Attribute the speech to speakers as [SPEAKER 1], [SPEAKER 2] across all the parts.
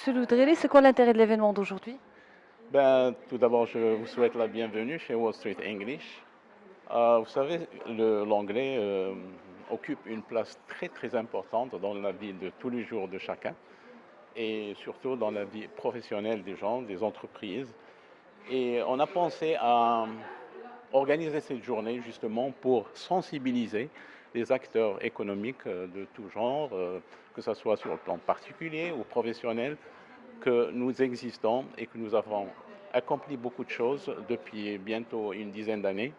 [SPEAKER 1] Monsieur Loudrelli, c'est quoi l'intérêt de l'événement d'aujourd'hui?
[SPEAKER 2] Ben, tout d'abord, je vous souhaite la bienvenue chez Wall Street English. Vous savez, l'anglais occupe une place très très importante dans la vie de tous les jours de chacun et surtout dans la vie professionnelle des gens, des entreprises. Et on a pensé à organiser cette journée justement pour sensibiliser les acteurs économiques de tout genre, que ce soit sur le plan particulier ou professionnel, que nous existons et que nous avons accompli beaucoup de choses depuis bientôt une dizaine d'années.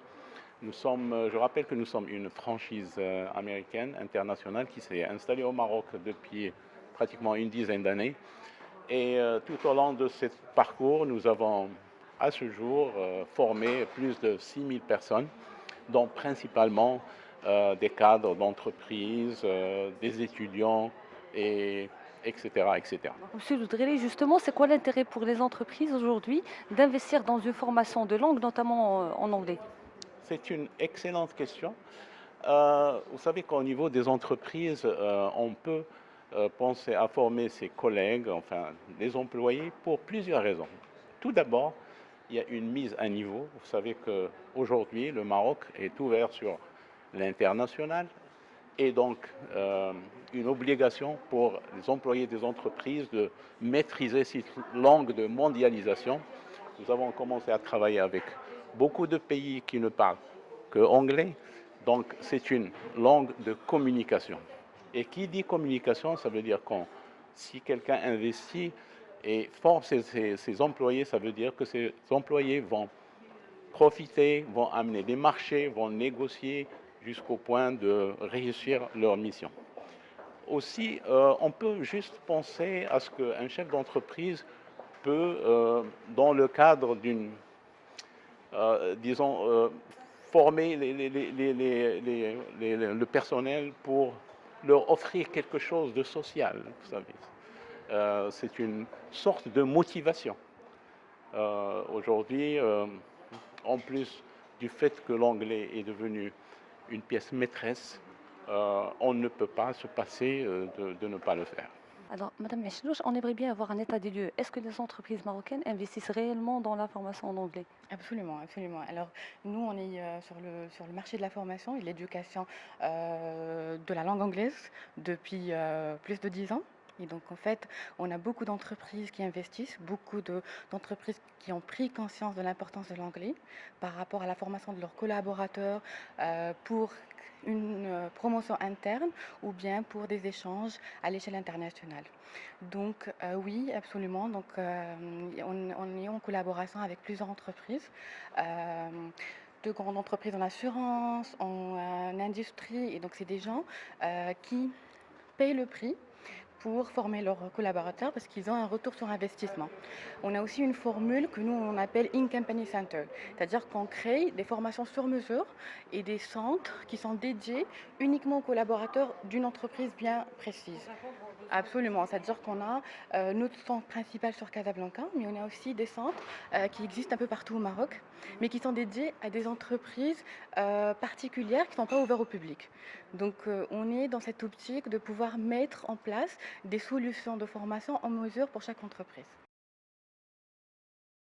[SPEAKER 2] Je rappelle que nous sommes une franchise américaine, internationale, qui s'est installée au Maroc depuis pratiquement une dizaine d'années. Et tout au long de ce parcours, nous avons à ce jour formé plus de 6000 personnes, dont principalement des cadres d'entreprise, des étudiants, et etc., etc.
[SPEAKER 1] Monsieur Loudrelli, justement, c'est quoi l'intérêt pour les entreprises aujourd'hui d'investir dans une formation de langue, notamment en anglais?
[SPEAKER 2] C'est une excellente question. Vous savez qu'au niveau des entreprises, on peut penser à former ses collègues, enfin les employés, pour plusieurs raisons. Tout d'abord, il y a une mise à niveau. Vous savez qu'aujourd'hui, le Maroc est ouvert sur l'international et donc une obligation pour les employés des entreprises de maîtriser cette langue de mondialisation. Nous avons commencé à travailler avec beaucoup de pays qui ne parlent que anglais, donc c'est une langue de communication. Et qui dit communication, ça veut dire que si quelqu'un investit et forme ses employés, ça veut dire que ces employés vont profiter, vont amener des marchés, vont négocier jusqu'au point de réussir leur mission. Aussi, on peut juste penser à ce qu'un chef d'entreprise peut, dans le cadre d'une, disons, former le personnel pour leur offrir quelque chose de social, vous savez. C'est une sorte de motivation. Aujourd'hui, en plus du fait que l'anglais est devenu une pièce maîtresse, on ne peut pas se passer de ne pas le faire.
[SPEAKER 1] Alors, Madame Mechlouch, on aimerait bien avoir un état des lieux. Est-ce que les entreprises marocaines investissent réellement dans la formation en anglais?
[SPEAKER 3] Absolument, absolument. Alors, nous, on est sur le marché de la formation et de l'éducation de la langue anglaise depuis plus de 10 ans. Et donc, en fait, on a beaucoup d'entreprises qui investissent, d'entreprises qui ont pris conscience de l'importance de l'anglais par rapport à la formation de leurs collaborateurs pour une promotion interne ou bien pour des échanges à l'échelle internationale. Donc oui, absolument. Donc on est en collaboration avec plusieurs entreprises, euh, de grandes entreprises en assurance, en industrie, et donc c'est des gens qui payent le prix pour former leurs collaborateurs parce qu'ils ont un retour sur investissement. On a aussi une formule que nous on appelle In-Company Center, c'est-à-dire qu'on crée des formations sur mesure et des centres qui sont dédiés uniquement aux collaborateurs d'une entreprise bien précise. Absolument, c'est-à-dire qu'on a notre centre principal sur Casablanca, mais on a aussi des centres qui existent un peu partout au Maroc, mais qui sont dédiés à des entreprises particulières qui ne sont pas ouvertes au public. Donc on est dans cette optique de pouvoir mettre en place des solutions de formation en mesure pour chaque entreprise.